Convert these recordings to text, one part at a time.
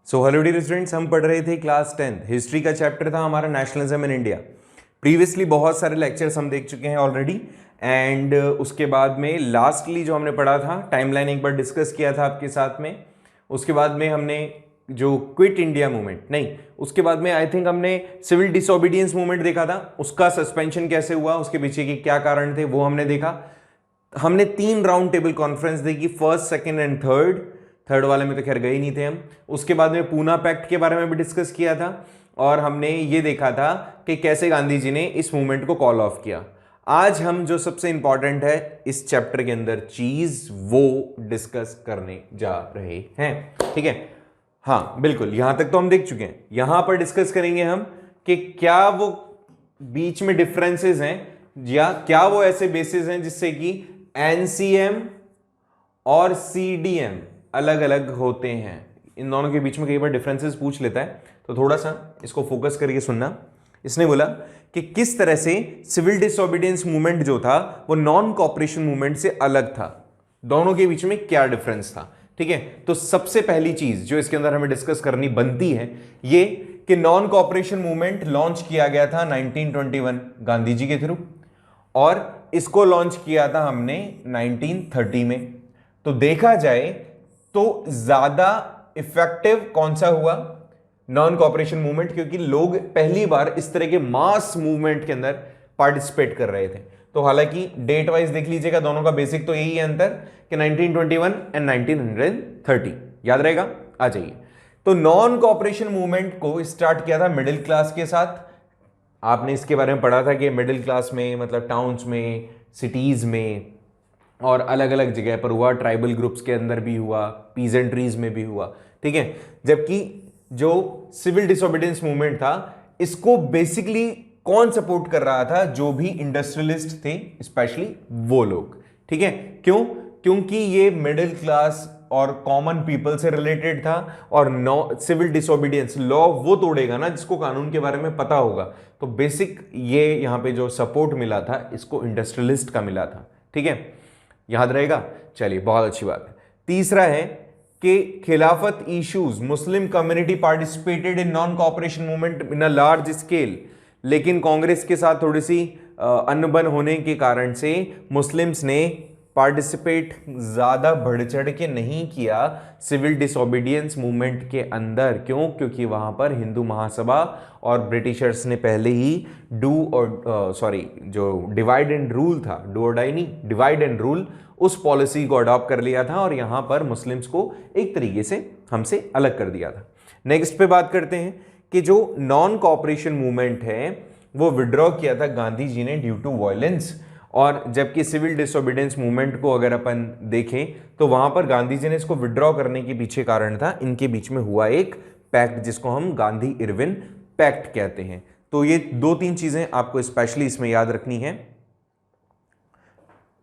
So hello dear students, हम पढ़ रहे थे क्लास 10th हिस्ट्री का चैप्टर था हमारा नेशनलिज्म इन इंडिया। प्रीवियसली बहुत सारे लेक्चर्स हम देख चुके हैं ऑलरेडी एंड उसके बाद में लास्टली जो हमने पढ़ा था टाइमलाइन एक बार डिस्कस किया था आपके साथ में। उसके बाद में हमने जो क्विट इंडिया मूवमेंट नहीं, उसके बाद में आई थिंक हमने सिविल डिसोबीडियंस मूवमेंट देखा था, उसका सस्पेंशन कैसे हुआ, उसके पीछे के क्या कारण थे वो हमने देखा। हमने 3 राउंड टेबल कॉन्फ्रेंस देखी, फर्स्ट सेकंड एंड थर्ड वाले में तो खैर गए नहीं थे हम। उसके बाद में पूना पैक्ट के बारे में भी डिस्कस किया था और हमने ये देखा था कि कैसे गांधी जी ने इस मूवमेंट को कॉल ऑफ किया। आज हम जो सबसे इंपॉर्टेंट है इस चैप्टर के अंदर चीज वो डिस्कस करने जा रहे हैं, ठीक है। हाँ बिल्कुल, यहां तक तो हम देख चुके हैं। यहां पर डिस्कस करेंगे हम कि क्या वो बीच में डिफरेंसेस हैं या क्या वो ऐसे बेसिस हैं जिससे कि एनसीएम और सीडीएम अलग अलग होते हैं। इन दोनों के बीच में कई बार डिफरेंसेस पूछ लेता है, तो थोड़ा सा इसको फोकस करके सुनना। इसने बोला कि किस तरह से सिविल डिसोबीडियंस मूवमेंट जो था वो नॉन कॉपरेशन मूवमेंट से अलग था, दोनों के बीच में क्या डिफरेंस था, ठीक है। तो सबसे पहली चीज जो इसके अंदर हमें डिस्कस करनी बनती है ये कि नॉन कॉपरेशन मूवमेंट लॉन्च किया गया था 1921 गांधी जी के थ्रू और इसको लॉन्च किया था हमने 1930 में। तो देखा जाए तो ज्यादा इफेक्टिव कौन सा हुआ, नॉन कॉपरेशन मूवमेंट, क्योंकि लोग पहली बार इस तरह के मास मूवमेंट के अंदर पार्टिसिपेट कर रहे थे। तो हालांकि डेट वाइज देख लीजिएगा, दोनों का बेसिक तो यही है अंतर कि 1921 एंड 1930 याद रहेगा। आ जाइए, तो नॉन कॉपरेशन मूवमेंट को स्टार्ट किया था मिडिल क्लास के साथ। आपने इसके बारे में पढ़ा था कि मिडिल क्लास में मतलब टाउन्स में, सिटीज में और अलग अलग जगह पर हुआ, ट्राइबल ग्रुप्स के अंदर भी हुआ, पीजेंट्रीज में भी हुआ, ठीक है। जबकि जो सिविल डिसोबीडियंस मूवमेंट था इसको बेसिकली कौन सपोर्ट कर रहा था, जो भी इंडस्ट्रियलिस्ट थे स्पेशली वो लोग, ठीक है। क्यों? क्योंकि ये मिडिल क्लास और कॉमन पीपल से रिलेटेड था और सिविल डिसोबीडियंस लॉ वो तोड़ेगा ना जिसको कानून के बारे में पता होगा। तो बेसिक ये यहां पे जो सपोर्ट मिला था इसको इंडस्ट्रियलिस्ट का मिला था, ठीक है, याद रहेगा। चलिए बहुत अच्छी बात है। तीसरा है कि खिलाफत issues, Muslim community participated in non cooperation movement in a large scale, लेकिन कांग्रेस के साथ थोड़ी सी अनबन होने के कारण से मुस्लिम्स ने पार्टिसिपेट ज्यादा बढ़ चढ़ के नहीं किया सिविल डिसोबीडियंस मूवमेंट के अंदर। क्यों? क्योंकि वहां पर हिंदू महासभा और ब्रिटिशर्स ने पहले ही जो डिवाइड एंड रूल था, डू और डाई नहीं, डिवाइड एंड रूल, उस पॉलिसी को अडॉप्ट कर लिया था और यहां पर मुस्लिम्स को एक तरीके से हमसे अलग कर दिया था। नेक्स्ट पे बात करते हैं कि जो नॉन कॉपरेशन मूवमेंट है वो विड्रॉ किया था गांधी जी ने ड्यू टू वायलेंस, और जबकि सिविल डिसोबीडियंस मूवमेंट को अगर अपन देखें तो वहां पर गांधी जी ने इसको विड्रॉ करने के पीछे कारण था इनके बीच में हुआ एक पैक्ट जिसको हम गांधी इरविन पैक्ट कहते हैं। तो ये 2-3 चीजें आपको स्पेशली इसमें याद रखनी है,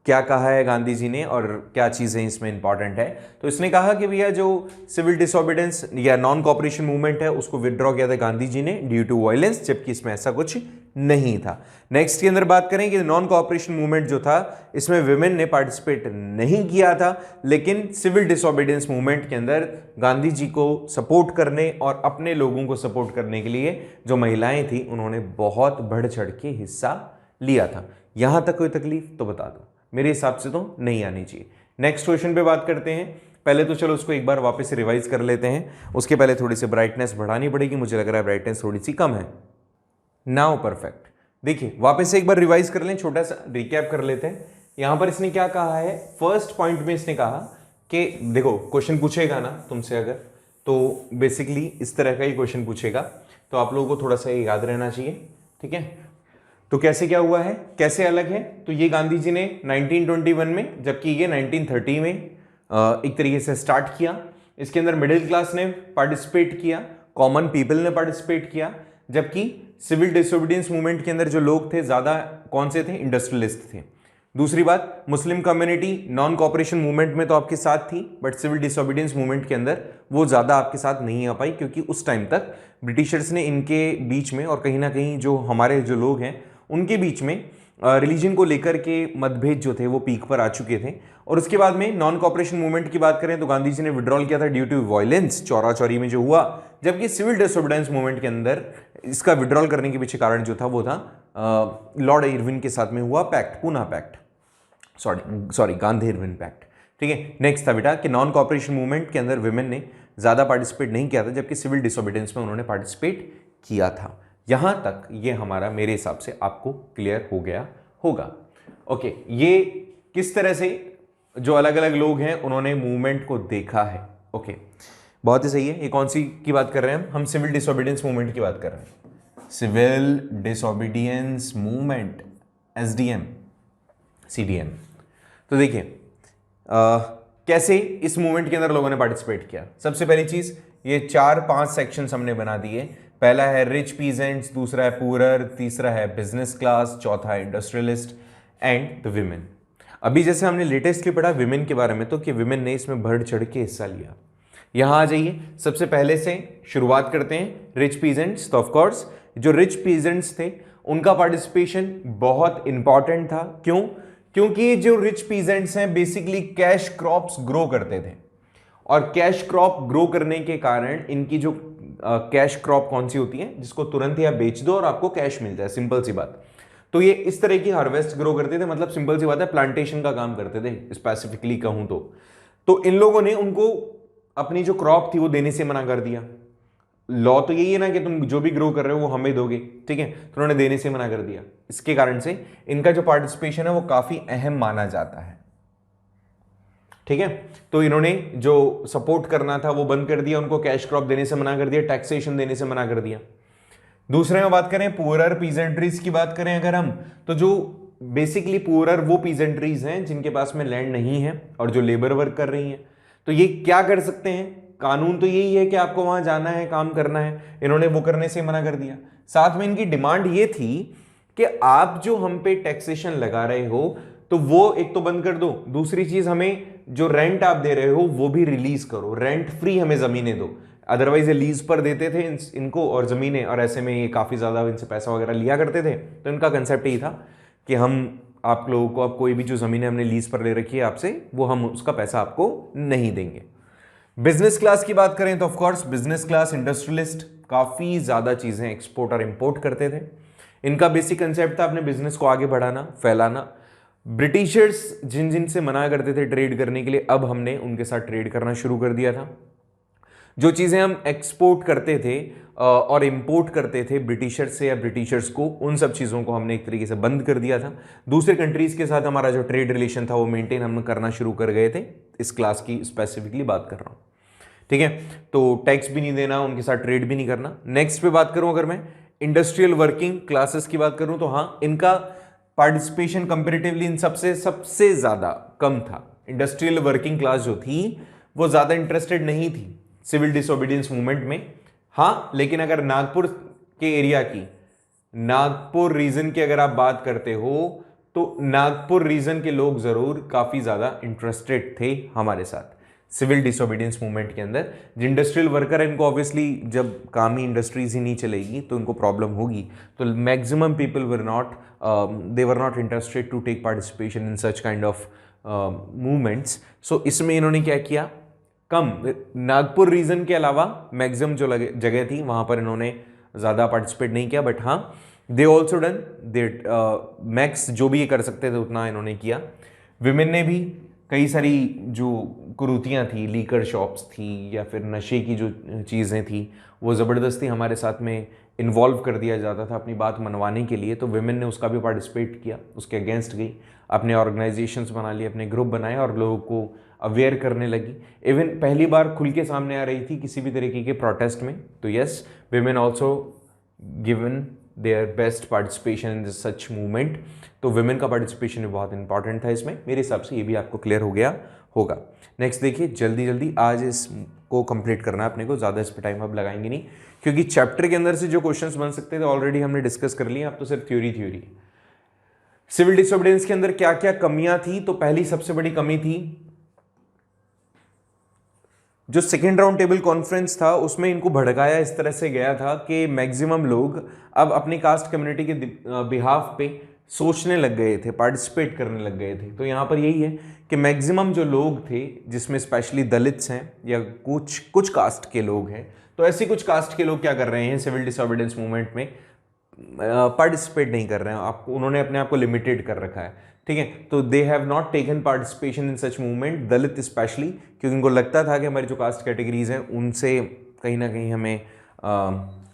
क्या कहा है गांधी जी ने और क्या चीजें इसमें इंपॉर्टेंट है। तो इसने कहा कि भैया जो सिविल डिसोबीडियंस या नॉन कॉपरेशन मूवमेंट है उसको विड्रॉ किया था गांधी जी ने ड्यू टू वायलेंस, जबकि इसमें ऐसा कुछ नहीं था। नेक्स्ट के अंदर बात करें कि नॉन कॉपरेशन मूवमेंट जो था इसमें विमेन ने पार्टिसिपेट नहीं किया था, लेकिन सिविल डिसोबीडियंस मूवमेंट के अंदर गांधी जी को सपोर्ट करने और अपने लोगों को सपोर्ट करने के लिए जो महिलाएं थी उन्होंने बहुत बढ़ चढ़ के हिस्सा लिया था। यहां तक कोई तकलीफ तो बता दो, मेरे हिसाब से तो नहीं आनी चाहिए। नेक्स्ट क्वेश्चन पे बात करते हैं। पहले तो चलो उसको एक बार वापस से रिवाइज कर लेते हैं, उसके पहले थोड़ी सी ब्राइटनेस बढ़ानी पड़ेगी, मुझे लग रहा है ब्राइटनेस थोड़ी सी कम है। Now perfect. देखिए वापस से एक बार रिवाइज कर लें, छोटा सा रिकैप कर लेते हैं। यहां पर इसने क्या कहा है, फर्स्ट पॉइंट में इसने कहा कि देखो क्वेश्चन पूछेगा ना तुमसे अगर, तो बेसिकली इस तरह का ही क्वेश्चन पूछेगा, तो आप लोगों को थोड़ा सा ये याद रहना चाहिए, ठीक है। तो कैसे क्या हुआ है, कैसे अलग है, तो ये गांधी जी ने 1921 में, जबकि ये 1930 में एक तरीके से स्टार्ट किया। इसके अंदर मिडिल क्लास ने पार्टिसिपेट किया, कॉमन पीपल ने पार्टिसिपेट किया, जबकि सिविल डिसोबीडियंस मूवमेंट के अंदर जो लोग थे ज्यादा कौन से थे, इंडस्ट्रियलिस्ट थे। दूसरी बात, Muslim community non cooperation movement में तो आपके साथ थी, बट सिविल डिसोबीडियंस मूवमेंट के अंदर वो ज्यादा आपके साथ नहीं आ पाई, क्योंकि उस टाइम तक ब्रिटिशर्स ने इनके बीच में और कहीं ना कहीं जो हमारे जो लोग हैं उनके बीच में रिलीजन को लेकर के मतभेद जो थे वो पीक पर आ चुके थे। और उसके बाद में नॉन कॉपरेशन मूवमेंट की बात करें तो गांधी जी ने विड्रॉल किया था due to violence, Chaura Chauri में जो हुआ, जबकि सिविल डिसोबीडियंस मूवमेंट के अंदर इसका विड्रॉल करने के पीछे कारण जो था वो था लॉर्ड इरविन के साथ में हुआ pact, Poona pact, sorry Gandhi Irwin pact. ठीक है, नेक्स्ट था बेटा कि नॉन कॉपरेशन मूवमेंट के अंदर विमेन ने ज्यादा पार्टिसिपेट नहीं किया था, जबकि सिविल डिसोबीडियंस में उन्होंने पार्टिसिपेट किया था। यहां तक ये हमारा मेरे हिसाब से आपको क्लियर हो गया होगा। ओके, ये किस तरह से जो अलग अलग लोग हैं उन्होंने मूवमेंट को देखा है। ओके, बहुत ही सही है। ये कौन सी की बात कर रहे हैं हम सिविल डिसोबीडियंस मूवमेंट की बात कर रहे हैं। Civil disobedience movement, SDM, CDM। तो देखिए कैसे इस मूवमेंट के अंदर लोगों ने पार्टिसिपेट किया। सबसे पहली चीज, ये 4-5 सेक्शंस हमने बना दिए। पहला है रिच पीजेंट्स, दूसरा है पुअर, तीसरा है बिजनेस क्लास, चौथा है इंडस्ट्रियलिस्ट एंड द विमेन। अभी जैसे हमने लेटेस्टली पढ़ा विमेन के बारे में, तो कि विमेन ने इसमें बढ़ चढ़ के हिस्सा लिया। यहां आ जाइए, सबसे पहले से शुरुआत करते हैं रिच पीजेंट्स। तो ऑफकोर्स जो रिच पीजेंट्स थे उनका पार्टिसिपेशन बहुत इंपॉर्टेंट था। क्यों? क्योंकि जो रिच पीजेंट्स हैं बेसिकली कैश क्रॉप्स ग्रो करते थे, और कैश क्रॉप ग्रो करने के कारण इनकी जो कैश क्रॉप कौन सी होती है जिसको तुरंत ही आप बेच दो और आपको कैश मिल जाए, सिंपल सी बात। तो ये इस तरह की हार्वेस्ट ग्रो करते थे, मतलब सिंपल सी बात है प्लांटेशन का काम करते थे स्पेसिफिकली कहूं तो इन लोगों ने उनको अपनी जो क्रॉप थी वो देने से मना कर दिया। लॉ तो यही है ना कि तुम जो भी ग्रो कर रहे हो वो हमें दोगे, ठीक है, तो उन्होंने देने से मना कर दिया। इसके कारण से इनका जो पार्टिसिपेशन है वो काफी अहम माना जाता है। ठीक है, तो इन्होंने जो सपोर्ट करना था वो बंद कर दिया, उनको कैश क्रॉप देने से मना कर दिया, टैक्सेशन देने से मना कर दिया। दूसरे में बात करें पुअरर पीजेंट्रीज की बात करें अगर हम, तो जो बेसिकली पुअरर वो पीजेंट्रीज हैं जिनके पास में लैंड नहीं है और जो लेबर वर्क कर रही हैं, तो ये क्या कर सकते हैं? कानून तो यही है कि आपको वहां जाना है, काम करना है, इन्होंने वो करने से मना कर दिया। साथ में इनकी डिमांड ये थी कि आप जो हम पे टैक्सेशन लगा रहे हो तो वो एक तो बंद कर दो, दूसरी चीज हमें जो रेंट आप दे रहे हो वो भी रिलीज करो, रेंट फ्री हमें जमीनें दो। अदरवाइज ये लीज पर देते थे इनको और जमीनें, और ऐसे में ये काफी ज्यादा इनसे पैसा वगैरह लिया करते थे। तो इनका कंसेप्ट यही था कि हम आप लोगों को अब कोई भी जो जमीनें हमने लीज पर ले रखी है आपसे, वो हम उसका पैसा आपको नहीं देंगे। बिजनेस क्लास की बात करें तो ऑफकोर्स बिजनेस क्लास इंडस्ट्रियलिस्ट काफी ज्यादा चीजें एक्सपोर्ट और इंपोर्ट करते थे। इनका बेसिक कंसेप्ट था अपने बिजनेस को आगे बढ़ाना, फैलाना। ब्रिटिशर्स जिन जिन से मना करते थे ट्रेड करने के लिए, अब हमने उनके साथ ट्रेड करना शुरू कर दिया था। जो चीजें हम एक्सपोर्ट करते थे और इंपोर्ट करते थे ब्रिटिशर्स से या ब्रिटिशर्स को, उन सब चीजों को हमने एक तरीके से बंद कर दिया था। दूसरे कंट्रीज के साथ हमारा जो ट्रेड रिलेशन था वो मेंटेन हम करना शुरू कर गए थे। इस क्लास की स्पेसिफिकली बात कर रहा हूं, ठीक है। तो टैक्स भी नहीं देना, उनके साथ ट्रेड भी नहीं करना। नेक्स्ट पे बात करूं अगर मैं इंडस्ट्रियल वर्किंग क्लासेस की बात करूं तो हाँ, इनका पार्टिसिपेशन कंपेरेटिवली इन सबसे ज्यादा कम था। इंडस्ट्रियल वर्किंग क्लास जो थी वो ज्यादा इंटरेस्टेड नहीं थी सिविल डिसोबीडियंस मूवमेंट में। हाँ, लेकिन अगर नागपुर के एरिया की, नागपुर रीजन की अगर आप बात करते हो तो नागपुर रीजन के लोग जरूर काफी ज्यादा इंटरेस्टेड थे हमारे साथ सिविल डिसोबीडियंस मूवमेंट के अंदर। जो इंडस्ट्रियल वर्कर है इनको ऑब्वियसली जब कामी इंडस्ट्रीज ही नहीं चलेगी तो इनको प्रॉब्लम होगी। तो maximum people were not interested to take participation in such kind of movements. So इसमें इन्होंने क्या किया, कम नागपुर रीजन के अलावा मैक्सिमम जो जगह थी वहां पर इन्होंने ज्यादा पार्टिसिपेट नहीं किया। बट हाँ, they also done they max जो भी ये कर सकते थे उतना इन्होंने किया। विमेन ने भी कई सारी जो कुरीतियाँ थी, लीकर शॉप्स थी या फिर नशे की जो चीज़ें थी वो ज़बरदस्ती हमारे साथ में इन्वॉल्व कर दिया जाता था अपनी बात मनवाने के लिए। तो विमेन ने उसका भी पार्टिसिपेट किया, उसके अगेंस्ट गई, अपने ऑर्गेनाइजेशंस बना लिए, अपने ग्रुप बनाए और लोगों को अवेयर करने लगी। इवन पहली बार खुल के सामने आ रही थी किसी भी तरीके के प्रोटेस्ट में। तो yes, women also given their best participation in such movement. तो विमेन का पार्टिसिपेशन भी बहुत इंपॉर्टेंट था इसमें। मेरे हिसाब से ये भी आपको क्लियर हो गया होगा। नेक्स्ट देखिए, जल्दी जल्दी आज इसको कंप्लीट करना है अपने को, ज़्यादा इस पर टाइम अब लगाएंगे नहीं, क्योंकि चैप्टर के अंदर से जो क्वेश्चंस बन सकते थे ऑलरेडी हमने डिस्कस कर लिए। अब तो सिर्फ थ्योरी। सिविल डिसोबीडियंस के अंदर क्या क्या कमियां थी, तो पहली सबसे बड़ी कमी थी जो सेकेंड राउंड टेबल कॉन्फ्रेंस था उसमें इनको भड़काया इस तरह से गया था कि मैक्सिमम लोग अब अपनी कास्ट कम्युनिटी के बिहाफ पे सोचने लग गए थे, पार्टिसिपेट करने लग गए थे। तो यहाँ पर यही है कि मैक्सिमम जो लोग थे, जिसमें स्पेशली दलित्स हैं या कुछ कास्ट के लोग हैं, तो ऐसे कुछ कास्ट के लोग क्या कर रहे हैं सिविल डिसऑबीडियंस मूवमेंट में पार्टिसिपेट नहीं कर रहे हैं। आपको उन्होंने अपने आप को लिमिटेड कर रखा है, ठीक है। तो they have not taken participation in such movement, Dalit specially, क्योंकि उनको लगता था कि हमारी जो कास्ट कैटेगरीज हैं उनसे कहीं ना कहीं हमें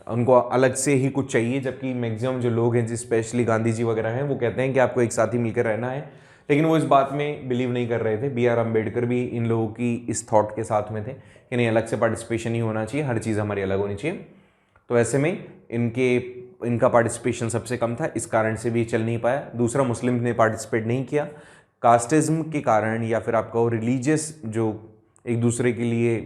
उनको अलग से ही कुछ चाहिए, जबकि मैक्सिमम जो लोग हैं स्पेशली गांधी जी वगैरह हैं वो कहते हैं कि आपको एक साथ ही मिलकर रहना है। लेकिन वो इस बात में बिलीव नहीं कर रहे थे। बी आर अम्बेडकर भी इन लोगों की इस थॉट के साथ में थे कि नहीं, अलग से पार्टिसिपेशन ही होना चाहिए, हर चीज़ हमारी अलग होनी चाहिए। तो ऐसे में इनका पार्टिसिपेशन सबसे कम था, इस कारण से भी चल नहीं पाया। दूसरा, मुस्लिम ने पार्टिसिपेट नहीं किया कास्टिज्म के कारण, या फिर आपका रिलीजियस जो एक दूसरे के लिए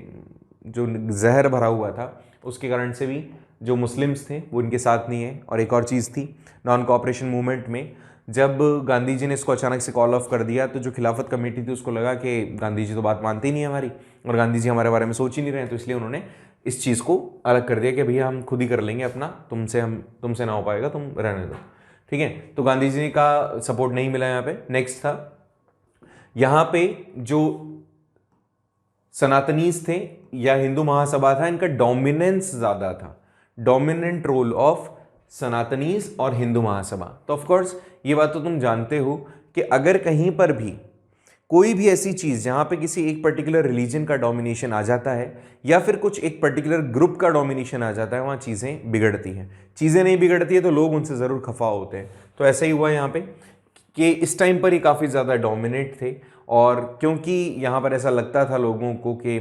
जो जहर भरा हुआ था उसके कारण से भी जो मुस्लिम्स थे वो इनके साथ नहीं है। और एक और चीज़ थी, नॉन कोऑपरेशन मूवमेंट में जब गांधी जी ने इसको अचानक से कॉल ऑफ कर दिया, तो जो खिलाफत कमेटी थी उसको लगा कि गांधी जी तो बात मानते ही नहीं है हमारी, और गांधी जी हमारे बारे में सोच ही नहीं रहे हैं, तो इसलिए उन्होंने इस चीज़ को अलग कर दिया कि भैया हम खुद ही कर लेंगे अपना, तुमसे ना हो पाएगा, तुम रहने दो, ठीक है। तो गांधी जी का सपोर्ट नहीं मिला यहाँ पे। नेक्स्ट था, यहाँ पे जो सनातनीज थे या हिंदू महासभा था, इनका डोमिनेंस ज़्यादा था, डोमिनेंट रोल ऑफ सनातनीज और हिंदू महासभा। तो ऑफ कोर्स ये बात तो तुम जानते हो कि अगर कहीं पर भी कोई भी ऐसी चीज़ जहाँ पे किसी एक पर्टिकुलर रिलीजन का डोमिनेशन आ जाता है या फिर कुछ एक पर्टिकुलर ग्रुप का डोमिनेशन आ जाता है, वहाँ चीज़ें बिगड़ती हैं। चीज़ें नहीं बिगड़ती है तो लोग उनसे ज़रूर खफा होते हैं। तो ऐसा ही हुआ यहाँ पे कि इस टाइम पर ये काफ़ी ज़्यादा डोमिनेट थे, और क्योंकि यहाँ पर ऐसा लगता था लोगों को कि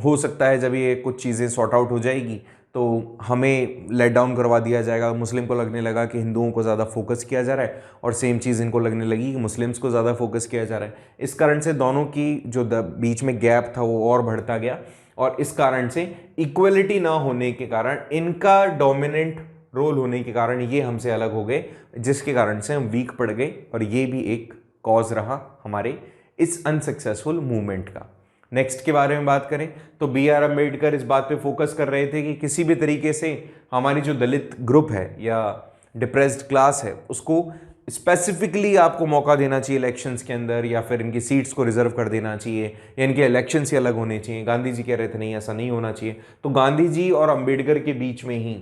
हो सकता है जब ये कुछ चीज़ें सॉर्ट आउट हो जाएगी तो हमें लेट डाउन करवा दिया जाएगा। मुस्लिम को लगने लगा कि हिंदुओं को ज़्यादा फोकस किया जा रहा है, और सेम चीज़ इनको लगने लगी कि मुस्लिम्स को ज़्यादा फोकस किया जा रहा है। इस कारण से दोनों की जो बीच में गैप था वो और बढ़ता गया, और इस कारण से इक्वलिटी ना होने के कारण, इनका डोमिनेंट रोल होने के कारण ये हमसे अलग हो गए, जिसके कारण से हम वीक पड़ गए, और ये भी एक कॉज रहा हमारे इस अनसक्सेसफुल मूवमेंट का। नेक्स्ट के बारे में बात करें तो बी आर अम्बेडकर इस बात पे फोकस कर रहे थे कि किसी भी तरीके से हमारी जो दलित ग्रुप है या डिप्रेस्ड क्लास है उसको स्पेसिफिकली आपको मौका देना चाहिए इलेक्शंस के अंदर, या फिर इनकी सीट्स को रिजर्व कर देना चाहिए, या इनके इलेक्शंस ही अलग होने चाहिए। गांधी जी कह रहे थे नहीं, ऐसा नहीं होना चाहिए। तो गांधी जी और अम्बेडकर के बीच में ही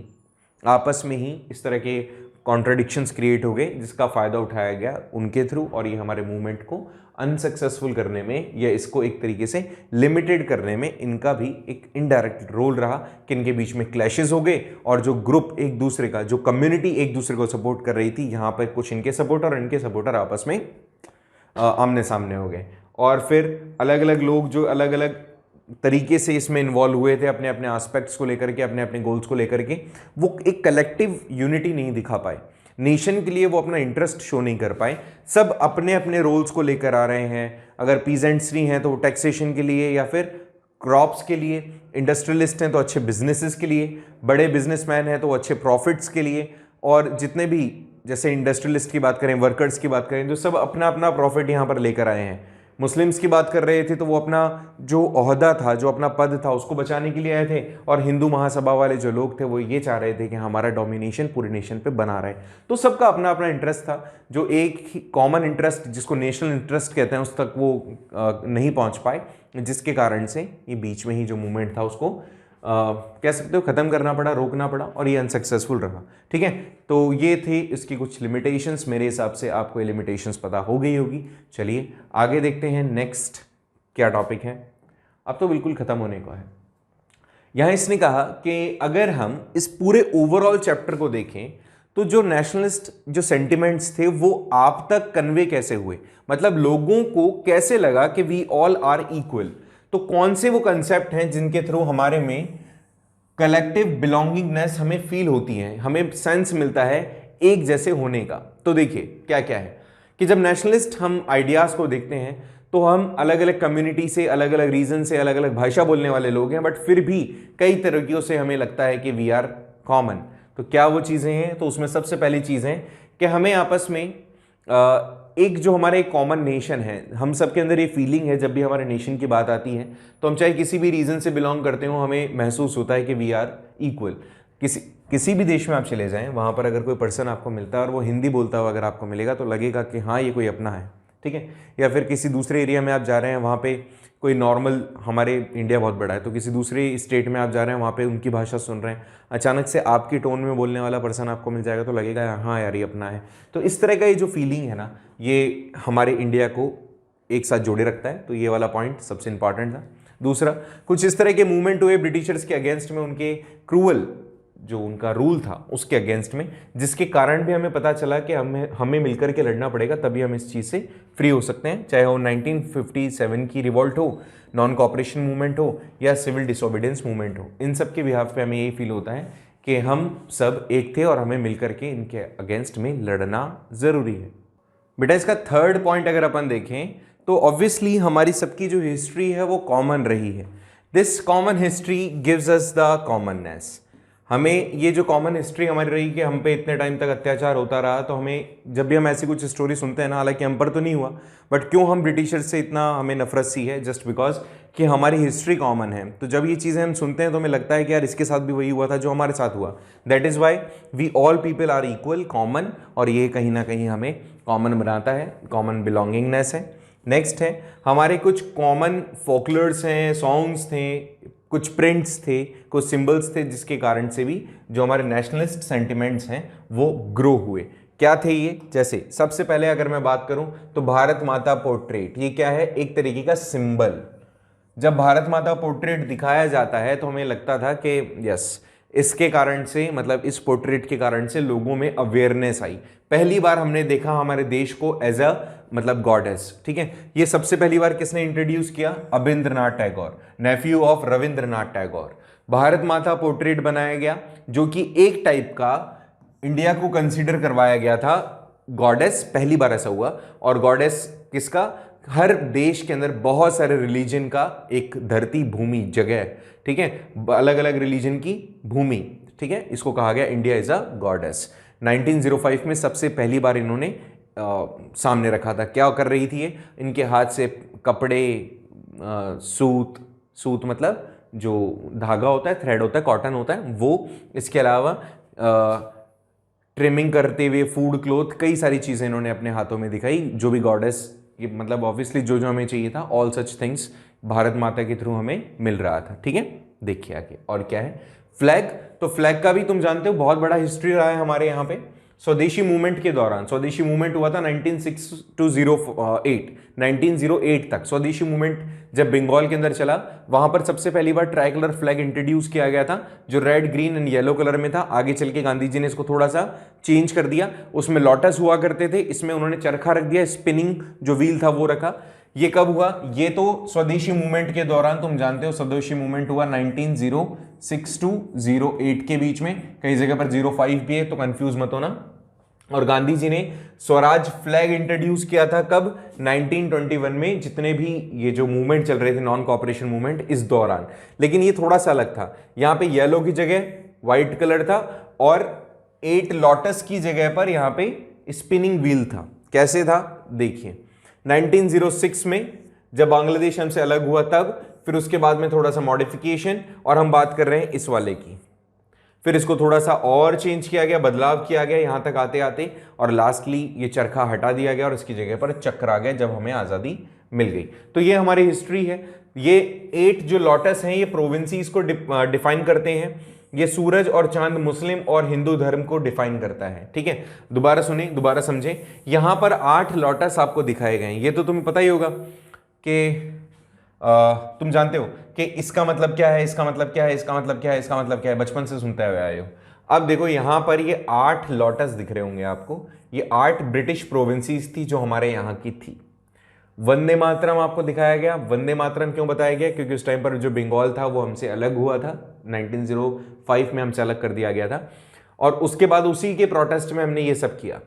आपस में ही इस तरह के कॉन्ट्रडिक्शंस क्रिएट हो गए, जिसका फ़ायदा उठाया गया उनके थ्रू, और ये हमारे मूवमेंट को अनसक्सेसफुल करने में या इसको एक तरीके से लिमिटेड करने में इनका भी एक इनडायरेक्ट रोल रहा कि इनके बीच में क्लैशेस हो गए, और जो ग्रुप एक दूसरे का, जो कम्युनिटी एक दूसरे को सपोर्ट कर रही थी, यहाँ पर कुछ इनके सपोर्टर और इनके सपोर्टर आपस में आमने सामने हो गए। और फिर अलग अलग लोग जो अलग अलग तरीके से इसमें इन्वॉल्व हुए थे अपने अपने एस्पेक्ट्स को लेकर के, अपने अपने गोल्स को लेकर के, वो एक कलेक्टिव यूनिटी नहीं दिखा पाए, नेशन के लिए वो अपना इंटरेस्ट शो नहीं कर पाए। सब अपने अपने रोल्स को लेकर आ रहे हैं। अगर पीजेंट्स नहीं हैं तो वो टैक्सेशन के लिए, या फिर क्रॉप्स के लिए, इंडस्ट्रियलिस्ट हैं तो अच्छे बिजनेसेस के लिए, बड़े बिजनेसमैन हैं तो वो अच्छे प्रॉफिट्स के लिए, और जितने भी जैसे इंडस्ट्रियलिस्ट की बात करें, वर्कर्स की बात करें, तो सब अपना अपना प्रॉफिट यहाँ पर लेकर आए हैं। मुस्लिम्स की बात कर रहे थे तो वो अपना जो ओहदा था, जो अपना पद था, उसको बचाने के लिए आए थे, और हिंदू महासभा वाले जो लोग थे वो ये चाह रहे थे कि हमारा डोमिनेशन पूरे नेशन पे बना रहे। तो सबका अपना अपना इंटरेस्ट था। जो एक ही कॉमन इंटरेस्ट जिसको नेशनल इंटरेस्ट कहते हैं उस तक वो नहीं पहुंच पाए, जिसके कारण से ये बीच में ही जो मूवमेंट था उसको कह सकते हो ख़त्म करना पड़ा, रोकना पड़ा, और ये अनसक्सेसफुल रहा। ठीक है, तो ये थे इसकी कुछ लिमिटेशंस। मेरे हिसाब से आपको ये लिमिटेशंस पता हो गई होगी। चलिए आगे देखते हैं नेक्स्ट क्या टॉपिक है। अब तो बिल्कुल ख़त्म होने को है। यहाँ इसने कहा कि अगर हम इस पूरे ओवरऑल चैप्टर को देखें तो जो नेशनलिस्ट जो सेंटिमेंट्स थे वो आप तक कन्वे कैसे हुए, मतलब लोगों को कैसे लगा कि वी ऑल आर इक्वल। तो कौन से वो कंसेप्ट हैं जिनके थ्रू हमारे में कलेक्टिव बिलोंगिंगनेस हमें फील होती है, हमें सेंस मिलता है एक जैसे होने का। तो देखिए क्या क्या है कि जब नेशनलिस्ट हम आइडियाज़ को देखते हैं तो हम अलग अलग कम्युनिटी से, अलग अलग रीजन से, अलग अलग भाषा बोलने वाले लोग हैं, बट फिर भी कई तरीकों से हमें लगता है कि वी आर कॉमन। तो क्या वो चीज़ें हैं? तो उसमें सबसे पहली चीज़ है कि हमें आपस में एक जो हमारा एक कॉमन नेशन है, हम सबके अंदर ये फीलिंग है जब भी हमारे नेशन की बात आती है तो हम चाहे किसी भी रीजन से बिलोंग करते हो, हमें महसूस होता है कि वी आर इक्वल। किसी भी देश में आप चले जाएं, वहाँ पर अगर कोई पर्सन आपको मिलता है और वो हिंदी बोलता हुआ अगर आपको मिलेगा तो लगेगा कि हाँ ये कोई अपना है, ठीक है। या फिर किसी दूसरे एरिया में आप जा रहे हैं, वहाँ पे कोई नॉर्मल, हमारे इंडिया बहुत बड़ा है तो किसी दूसरे स्टेट में आप जा रहे हैं, वहाँ पे उनकी भाषा सुन रहे हैं, अचानक से आपकी टोन में बोलने वाला पर्सन आपको मिल जाएगा तो लगेगा हाँ यार ये अपना है। तो इस तरह का ये जो फीलिंग है ना, ये हमारे इंडिया को एक साथ जोड़े रखता है। तो ये वाला पॉइंट सबसे इंपॉर्टेंट था। दूसरा, कुछ इस तरह के मूवमेंट हुए ब्रिटिशर्स के अगेंस्ट में, उनके क्रूअल जो उनका रूल था उसके अगेंस्ट में, जिसके कारण भी हमें पता चला कि हमें मिलकर के लड़ना पड़ेगा, तभी हम इस चीज़ से फ्री हो सकते हैं। चाहे वो 1957 की रिवॉल्ट हो, नॉन कॉपरेशन मूवमेंट हो या सिविल डिसोबीडियंस मूवमेंट हो, इन सब के बिहाफ पे हमें यही फील होता है कि हम सब एक थे और हमें मिलकर के इनके अगेंस्ट में लड़ना ज़रूरी है। बेटा इसका थर्ड पॉइंट अगर अपन देखें तो ऑब्वियसली हमारी सबकी जो हिस्ट्री है वो कॉमन रही है। This common history gives us the commonness. हमें ये जो कॉमन हिस्ट्री हमारी रही कि हम पे इतने टाइम तक अत्याचार होता रहा, तो हमें जब भी हम ऐसी कुछ स्टोरी सुनते हैं ना, हालांकि हम पर तो नहीं हुआ, बट क्यों हम ब्रिटिशर्स से इतना हमें नफरत सी है, जस्ट बिकॉज कि हमारी हिस्ट्री कॉमन है। तो जब ये चीज़ें हम सुनते हैं तो हमें लगता है कि यार इसके साथ भी वही हुआ था जो हमारे साथ हुआ। That is why we all people are equal, common, और ये कहीं ना कहीं हमें कॉमन बनाता है, कॉमन बिलोंगिंगनेस है। नेक्स्ट है हमारे कुछ कॉमन फोकलर्स हैं, सॉन्ग्स थे, कुछ प्रिंट्स थे, कुछ सिंबल्स थे, जिसके कारण से भी जो हमारे नेशनलिस्ट सेंटिमेंट्स हैं वो ग्रो हुए। क्या थे ये? जैसे सबसे पहले अगर मैं बात करूं तो भारत माता पोर्ट्रेट, ये क्या है? एक तरीके का सिंबल। जब भारत माता पोर्ट्रेट दिखाया जाता है तो हमें लगता था कि यस, इसके कारण से, मतलब इस पोर्ट्रेट के कारण से लोगों में अवेयरनेस आई। पहली बार हमने देखा हमारे देश को एज अ मतलब गॉडेस, ठीक है। ये सबसे पहली बार किसने इंट्रोड्यूस किया? अबिंद्रनाथ टैगोर, नेफ्यू ऑफ रविंद्रनाथ टैगोर। भारत माता पोर्ट्रेट बनाया गया जो कि एक टाइप का इंडिया को कंसीडर करवाया गया था गॉडेस, पहली बार ऐसा हुआ। और गॉडेस किसका? हर देश के अंदर बहुत सारे रिलीजन का एक धरती, भूमि, जगह, ठीक है, अलग अलग रिलीजन की भूमि, ठीक है, इसको कहा गया इंडिया इज अ गॉडेस। 1905 में सबसे पहली बार इन्होंने सामने रखा था। क्या कर रही थी ये? इनके हाथ से कपड़े, सूत मतलब जो धागा होता है, थ्रेड होता है, कॉटन होता है वो, इसके अलावा ट्रिमिंग करते हुए फूड, क्लोथ, कई सारी चीज़ें इन्होंने अपने हाथों में दिखाई, जो भी गॉडेस, ये मतलब ऑब्वियसली जो जो हमें चाहिए था, ऑल सच थिंग्स भारत माता के थ्रू हमें मिल रहा था, ठीक है। देखिए आगे और क्या है? फ्लैग। तो फ्लैग का भी तुम जानते हो बहुत बड़ा हिस्ट्री रहा है हमारे यहाँ पे। स्वदेशी मूवमेंट के दौरान, स्वदेशी मूवमेंट हुआ था 1908 तक। स्वदेशी मूवमेंट जब बंगाल के अंदर चला, वहां पर सबसे पहली बार ट्राई कलर फ्लैग इंट्रोड्यूस किया गया था, जो red, green and yellow colour में था। आगे चल के गांधी जी ने इसको थोड़ा सा चेंज कर दिया, उसमें लोटस हुआ करते थे, इसमें उन्होंने चरखा रख दिया, स्पिनिंग जो व्हील था वो रखा। ये कब हुआ? ये तो स्वदेशी मूवमेंट के दौरान, तुम जानते हो स्वदेशी मूवमेंट हुआ 1906 टू 08 के बीच में, कई जगह पर 05 भी है तो कंफ्यूज मत होना। और गांधी जी ने स्वराज फ्लैग इंट्रोड्यूस किया था कब? 1921 में, जितने भी ये जो मूवमेंट चल रहे थे, नॉन कॉपरेशन मूवमेंट, इस दौरान। लेकिन ये थोड़ा सा अलग था, यहां पे येलो की जगह व्हाइट कलर था और 8 लोटस की जगह पर यहां पे स्पिनिंग व्हील था। कैसे था? देखिए 1906 में जब बांग्लादेश हमसे अलग हुआ तब, फिर उसके बाद में थोड़ा सा मॉडिफिकेशन, और हम बात कर रहे हैं इस वाले की, फिर इसको थोड़ा सा और चेंज किया गया, बदलाव किया गया यहां तक आते आते, और लास्टली ये चरखा हटा दिया गया और इसकी जगह पर चक्र आ गया जब हमें आजादी मिल गई। तो ये हमारी हिस्ट्री है। ये 8 जो लोटस हैं ये प्रोविंसीज को डिफाइन करते हैं। ये सूरज और चांद मुस्लिम और हिंदू धर्म को डिफाइन करता है, ठीक है। दोबारा सुने, दोबारा समझें। यहां पर 8 लोटस आपको दिखाए गए हैं। ये तो तुम्हें पता ही होगा कि तुम जानते हो कि इसका मतलब क्या है, इसका मतलब क्या है, इसका मतलब क्या है, इसका मतलब क्या है, बचपन से सुनते हुए आए हो। अब देखो यहां पर ये 8 लोटस दिख रहे होंगे आपको। ये 8 ब्रिटिश प्रोविंसीज थी जो हमारे यहां की थी। वंदे मातरम आपको दिखाया गया। वंदे मातरम क्यों बताया गया? क्योंकि उस टाइम पर जो बंगाल था वो हमसे अलग हुआ था, 1905 में हमसे अलग कर दिया गया था, और उसके बाद उसी के प्रोटेस्ट में हमने ये सब किया।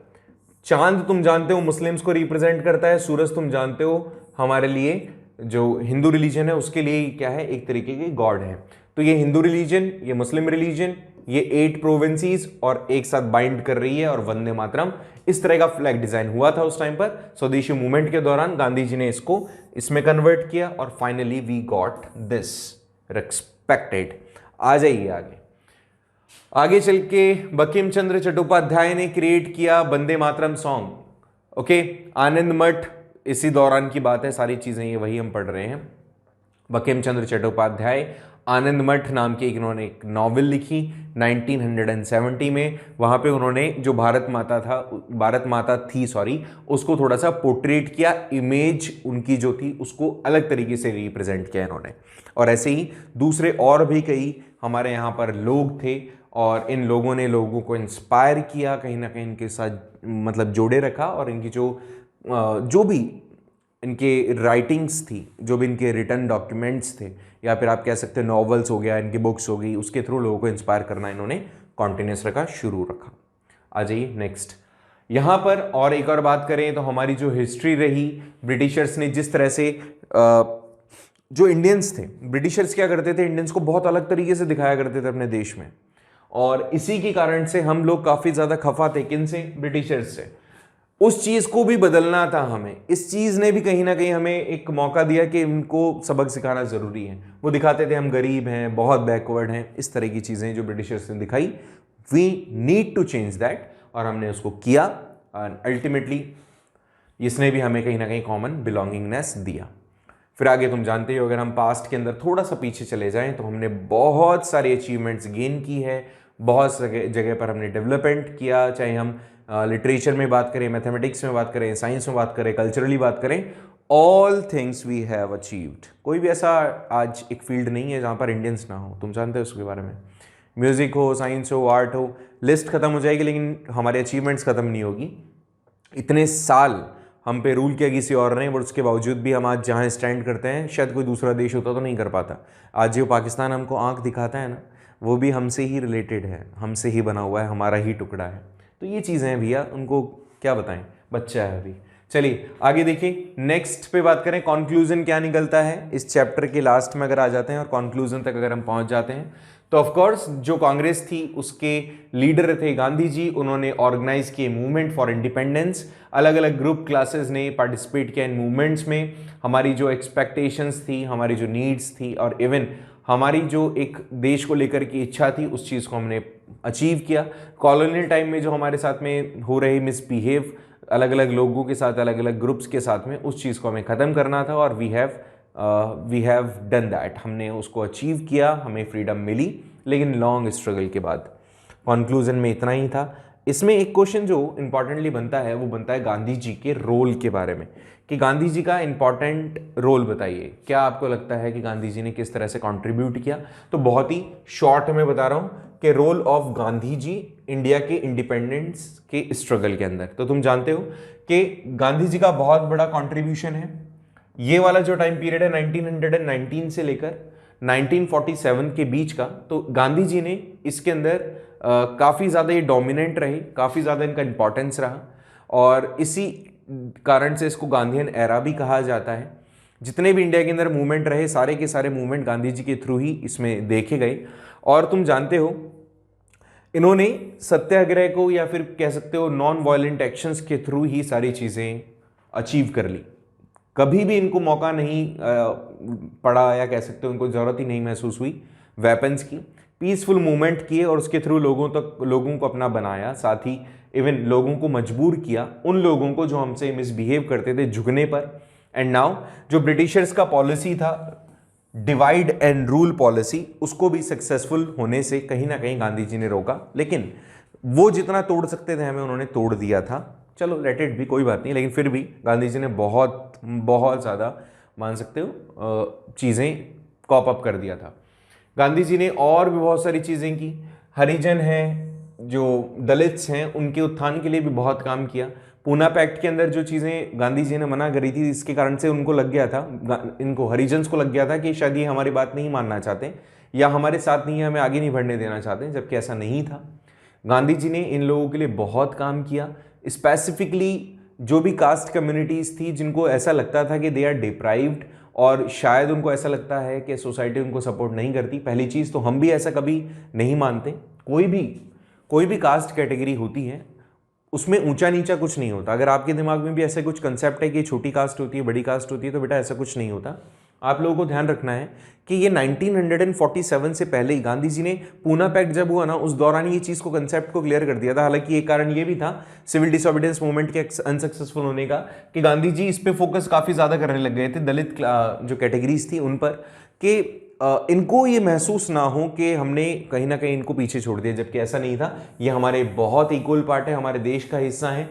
चांद तुम जानते हो मुस्लिम्स को रिप्रेजेंट करता है, सूरज तुम जानते हो हमारे लिए जो हिंदू रिलीजन है उसके लिए क्या है, एक तरीके की गॉड है। तो ये हिंदू रिलीजन, ये मुस्लिम रिलीजन, ये 8 प्रोविंसीज और एक साथ बाइंड कर रही है, और वंदे मातरम, इस तरह का फ्लैग डिजाइन हुआ था उस टाइम पर। स्वदेशी मूवमेंट के दौरान गांधी जी ने इसको इसमें कन्वर्ट किया और finally we got this respected. आ जाइए आगे। आगे चल के बंकिम चंद्र चट्टोपाध्याय ने क्रिएट किया वंदे मातरम सॉन्ग। ओके, आनंद मठ इसी दौरान की बात है, सारी चीजें ये वही हम पढ़ रहे हैं। बंकिम चंद्र चट्टोपाध्याय आनंद मठ नाम की इन्होंने एक नॉवेल लिखी 1970 में। वहाँ पे उन्होंने जो भारत माता थी उसको थोड़ा सा पोर्ट्रेट किया, इमेज उनकी जो थी उसको अलग तरीके से रिप्रेजेंट किया इन्होंने। और ऐसे ही दूसरे और भी कई हमारे यहाँ पर लोग थे और इन लोगों ने लोगों को इंस्पायर किया, कहीं ना कहीं इनके साथ मतलब जोड़े रखा, और इनकी जो भी इनके राइटिंग्स थी, जो भी इनके रिटर्न डॉक्यूमेंट्स थे, या फिर आप कह सकते हैं नॉवेल्स हो गया, इनकी बुक्स हो गई, उसके थ्रू लोगों को इंस्पायर करना इन्होंने कॉन्टिन्यूस रखा, शुरू रखा। आ जाइए नेक्स्ट। यहाँ पर और एक और बात करें तो हमारी जो हिस्ट्री रही, ब्रिटिशर्स ने जिस तरह से जो इंडियंस थे, ब्रिटिशर्स क्या करते थे, इंडियंस को बहुत अलग तरीके से दिखाया करते थे अपने देश में, और इसी के कारण से हम लोग काफ़ी ज़्यादा खफा थे। किन से? ब्रिटिशर्स से। उस चीज़ को भी बदलना था हमें। इस चीज़ ने भी कहीं ना कहीं हमें एक मौका दिया कि इनको सबक सिखाना ज़रूरी है। वो दिखाते थे हम गरीब हैं, बहुत बैकवर्ड हैं, इस तरह की चीज़ें जो ब्रिटिशर्स ने दिखाई, we need to change that, और हमने उसको किया। अल्टीमेटली इसने भी हमें कहीं ना कहीं कॉमन बिलोंगिंगनेस दिया। फिर आगे तुम जानते हो, अगर हम पास्ट के अंदर थोड़ा सा पीछे चले जाएं तो हमने बहुत सारी अचीवमेंट्स गेन की है, बहुत जगह पर हमने डेवलपमेंट किया, चाहे हम लिटरेचर में बात करें, मैथमेटिक्स में बात करें, साइंस में बात करें, कल्चरली बात करें, all things we have achieved. कोई भी ऐसा आज एक फील्ड नहीं है जहाँ पर इंडियंस ना हो, तुम जानते हो उसके बारे में। म्यूज़िक हो, साइंस हो, आर्ट हो, लिस्ट खत्म हो जाएगी लेकिन हमारे अचीवमेंट्स खत्म नहीं होगी। इतने साल हम पे रूल किया किसी और ने, बट उसके बावजूद भी हम आज जहाँ स्टैंड करते हैं, शायद कोई दूसरा देश होता तो नहीं कर पाता। आज जो पाकिस्तान हमको आंख दिखाता है ना, वो भी हमसे ही रिलेटेड है, हमसे ही बना हुआ है, हमारा ही टुकड़ा है। तो ये चीज़ें हैं भैया, उनको क्या बताएं, बच्चा है अभी। चलिए आगे देखिए, नेक्स्ट पे बात करें, कॉन्क्लूजन क्या निकलता है इस चैप्टर के लास्ट में। अगर आ जाते हैं और कॉन्क्लूजन तक अगर हम पहुंच जाते हैं, तो ऑफ कोर्स जो कांग्रेस थी उसके लीडर थे गांधी जी। उन्होंने ऑर्गेनाइज किए मूवमेंट फॉर इंडिपेंडेंस, अलग अलग ग्रुप क्लासेस ने पार्टिसिपेट किया इन मूवमेंट्स में। हमारी जो एक्सपेक्टेशंस थी, हमारी जो नीड्स थी, और इवन हमारी जो एक देश को लेकर की इच्छा थी, उस चीज़ को हमने अचीव किया। कॉलोनियल टाइम में जो हमारे साथ में हो रहे मिसबिहेव अलग अलग लोगों के साथ, अलग अलग ग्रुप्स के साथ में, उस चीज़ को हमें ख़त्म करना था, और वी हैव डन दैट। हमने उसको अचीव किया, हमें फ्रीडम मिली, लेकिन लॉन्ग स्ट्रगल के बाद। कंक्लूजन में इतना ही था। इसमें एक क्वेश्चन जो इंपॉर्टेंटली बनता है, वो बनता है गांधी जी के रोल के बारे में, कि गांधी जी का इंपॉर्टेंट रोल बताइए। क्या आपको लगता है कि गांधी जी ने किस तरह से कंट्रीब्यूट किया? तो बहुत ही शॉर्ट में बता रहा हूँ कि role of Gandhi ji India के इंडिपेंडेंस के स्ट्रगल के अंदर। तो तुम जानते हो कि गांधी जी का बहुत बड़ा कंट्रीब्यूशन है। ये वाला जो टाइम पीरियड है 1919 से लेकर 1947 के बीच का, तो गांधी जी ने इसके अंदर काफ़ी ज़्यादा ये डोमिनेंट रहे, काफ़ी ज़्यादा इनका इंपॉर्टेंस रहा, और इसी कारण से इसको गांधीयन एरा भी कहा जाता है। जितने भी इंडिया के अंदर मूवमेंट रहे, सारे के सारे मूवमेंट गांधी जी के थ्रू ही इसमें देखे गए। और तुम जानते हो इन्होंने सत्याग्रह को, या फिर कह सकते हो नॉन वायलेंट एक्शंस के थ्रू ही सारी चीज़ें अचीव कर ली। कभी भी इनको मौका नहीं पड़ा, या कह सकते हो उनको ज़रूरत ही नहीं महसूस हुई वेपन्स की। पीसफुल मूवमेंट किए और उसके थ्रू लोगों को अपना बनाया, साथ ही इवन लोगों को मजबूर किया, उन लोगों को जो हमसे मिसबिहेव करते थे झुकने पर। एंड नाउ जो ब्रिटिशर्स का पॉलिसी था, डिवाइड एंड रूल पॉलिसी, उसको भी सक्सेसफुल होने से कहीं ना कहीं गांधी जी ने रोका। लेकिन वो जितना तोड़ सकते थे हमें उन्होंने तोड़ दिया था। चलो लेट इट भी, कोई बात नहीं, लेकिन फिर भी गांधी जी ने बहुत बहुत ज़्यादा, मान सकते हो, चीज़ें कॉप अप कर दिया था। गांधी जी ने और भी बहुत सारी चीज़ें की। हरिजन हैं, जो दलित्स हैं, उनके उत्थान के लिए भी बहुत काम किया। पूना पैक्ट के अंदर जो चीज़ें गांधी जी ने मना करी थी, इसके कारण से उनको लग गया था, इनको हरिजन्स को लग गया था कि शायद ये हमारी बात नहीं मानना चाहते, या हमारे साथ नहीं है, हमें आगे नहीं बढ़ने देना चाहते, जबकि ऐसा नहीं था। गांधी जी ने इन लोगों के लिए बहुत काम किया। स्पेसिफिकली जो भी कास्ट कम्युनिटीज़ थी, जिनको ऐसा लगता था कि दे आर डिप्राइव्ड, और शायद उनको ऐसा लगता है कि सोसाइटी उनको सपोर्ट नहीं करती। पहली चीज़ तो हम भी ऐसा कभी नहीं मानते। कोई भी कास्ट कैटेगरी होती है, उसमें ऊंचा नीचा कुछ नहीं होता। अगर आपके दिमाग में भी ऐसा कुछ कंसेप्ट है कि छोटी कास्ट होती है, बड़ी कास्ट होती है, तो बेटा ऐसा कुछ नहीं होता। आप लोगों को ध्यान रखना है कि ये 1947 से पहले ही गांधी जी ने पूना पैक्ट जब हुआ ना, उस दौरान ये चीज़ को, कंसेप्ट को क्लियर कर दिया था। हालांकि एक कारण ये भी था सिविल डिसोबीडियंस मूवमेंट के अनसक्सेसफुल होने का कि गांधी जी इस पे फोकस काफ़ी ज़्यादा करने लग गए थे, दलित जो कैटेगरीज थी उन पर, कि इनको ये महसूस ना हो कि हमने कहीं ना कहीं इनको पीछे छोड़ दिया, जबकि ऐसा नहीं था। ये हमारे बहुत इक्वल पार्ट है, हमारे देश का हिस्सा है।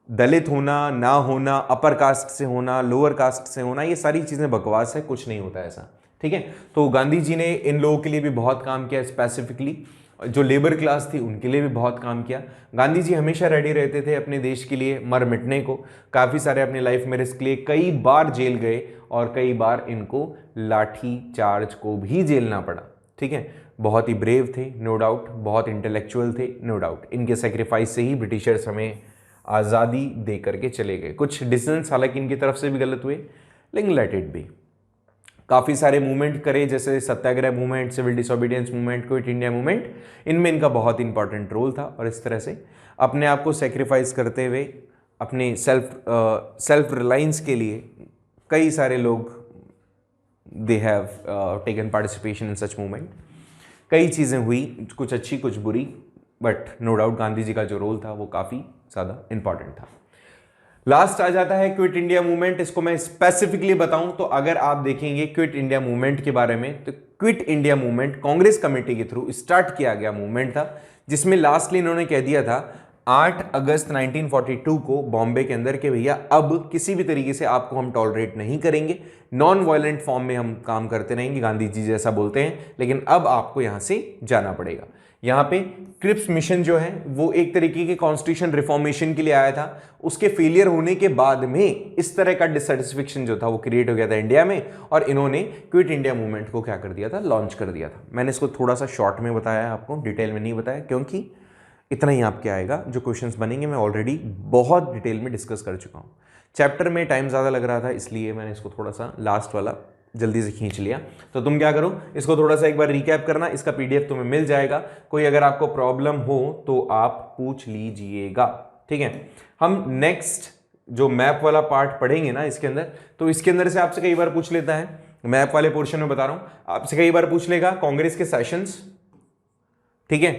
दलित होना, ना होना, अपर कास्ट से होना, लोअर कास्ट से होना, ये सारी चीज़ें बकवास है, कुछ नहीं होता ऐसा, ठीक है। तो गांधी जी ने इन लोगों के लिए भी बहुत काम किया, स्पेसिफिकली जो लेबर क्लास थी उनके लिए भी बहुत काम किया। गांधी जी हमेशा रेडी रहते थे अपने देश के लिए मर मिटने को। काफ़ी सारे अपने लाइफ में रिस्क लिए, कई बार जेल गए और कई बार इनको लाठी चार्ज को भी झेलना पड़ा, ठीक है। बहुत ही ब्रेव थे, नो डाउट, बहुत इंटेलेक्चुअल थे, नो डाउट। इनके सेक्रीफाइस से ही ब्रिटिशर्स हमें आज़ादी दे करके चले गए। कुछ डिसीजंस हालांकि इनकी तरफ से भी गलत हुए, लेकिन लेट इट बी। काफ़ी सारे मूवमेंट करे, जैसे Satyagraha movement, civil disobedience movement, quit India movement, इनमें इनका बहुत इंपॉर्टेंट रोल था। और इस तरह से अपने आप को सेक्रीफाइस करते हुए अपने सेल्फ रिलायंस के लिए कई सारे लोग they have taken participation in such movement. कई चीज़ें हुई, कुछ अच्छी कुछ बुरी, but no doubt Gandhi ji का जो रोल था वो काफ़ी ज़्यादा इंपॉर्टेंट था। लास्ट आ जाता है क्विट इंडिया मूवमेंट। इसको मैं स्पेसिफिकली बताऊं तो अगर आप देखेंगे क्विट इंडिया मूवमेंट के बारे में, तो quit India movement Congress committee के थ्रू स्टार्ट किया गया मूवमेंट था, जिसमें लास्टली इन्होंने कह दिया था 8 अगस्त 1942 को बॉम्बे के अंदर के भैया अब किसी भी तरीके से आपको हम टॉलरेट नहीं करेंगे, नॉन वायलेंट फॉर्म में हम काम करते रहेंगे, गांधी जी जैसा बोलते हैं, लेकिन अब आपको यहां से जाना पड़ेगा। यहाँ पे क्रिप्स मिशन जो है वो एक तरीके के कॉन्स्टिट्यूशन रिफॉर्मेशन के लिए आया था। उसके फेलियर होने के बाद में इस तरह का डिससेटिस्फेक्शन जो था वो क्रिएट हो गया था इंडिया में, और इन्होंने क्विट इंडिया मूवमेंट को क्या कर दिया था, लॉन्च कर दिया था। मैंने इसको थोड़ा सा शॉर्ट में बताया है, आपको डिटेल में नहीं बताया, क्योंकि इतना ही आपके आएगा। जो क्वेश्चंस बनेंगे मैं ऑलरेडी बहुत डिटेल में डिस्कस कर चुका हूँ। चैप्टर में टाइम ज़्यादा लग रहा था, इसलिए मैंने इसको थोड़ा सा लास्ट वाला जल्दी से खींच लिया। तो तुम क्या करो, इसको थोड़ा सा एक बार रिकैप करना, इसका पीडीएफ तुम्हें मिल जाएगा। कोई अगर आपको प्रॉब्लम हो तो आप पूछ लीजिएगा, ठीक है। हम नेक्स्ट जो मैप वाला पार्ट पढ़ेंगे ना इसके अंदर, तो इसके अंदर से आपसे कई बार पूछ लेता है, मैप वाले पोर्शन में बता रहा हूं, आपसे कई बार पूछ लेगा कांग्रेस के सेशंस, ठीक है,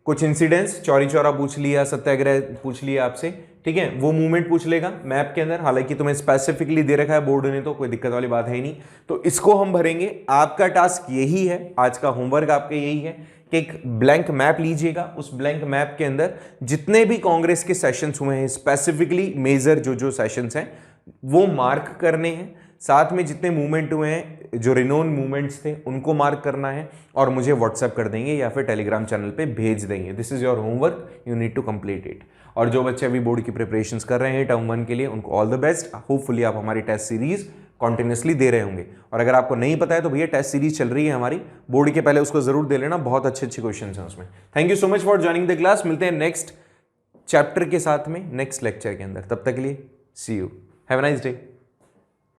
कुछ इंसिडेंट्स, चौरी चौरा पूछ लिया, सत्याग्रह पूछ लिया आपसे, ठीक है, वो मूवमेंट पूछ लेगा मैप के अंदर। हालांकि तुम्हें स्पेसिफिकली दे रखा है बोर्ड ने, तो कोई दिक्कत वाली बात है ही नहीं। तो इसको हम भरेंगे। आपका टास्क यही है, आज का होमवर्क आपका यही है कि एक ब्लैंक मैप लीजिएगा। उस ब्लैंक मैप के अंदर जितने भी कांग्रेस के सेशंस हुए हैं, स्पेसिफिकली मेजर जो सेशंस हैं वो मार्क करने हैं। साथ में जितने मूवमेंट हुए हैं, जो रिनोन मूवमेंट्स थे, उनको मार्क करना है और मुझे व्हाट्सएप कर देंगे या फिर टेलीग्राम चैनल पे भेज देंगे। This is your homework, you need to complete it. और जो बच्चे अभी बोर्ड की प्रिपरेशंस कर रहे हैं टर्म 1 के लिए, उनको ऑल द बेस्ट। होपफुली आप हमारी टेस्ट सीरीज कॉन्टिन्यूसली दे रहे होंगे। और अगर आपको नहीं पता है तो भैया टेस्ट सीरीज चल रही है हमारी बोर्ड के, पहले उसको जरूर दे लेना, बहुत अच्छे क्वेश्चन हैं उसमें। Thank you so much for joining the class. मिलते हैं नेक्स्ट चैप्टर के साथ में नेक्स्ट लेक्चर के अंदर। तब तक के लिए see you, have a nice day.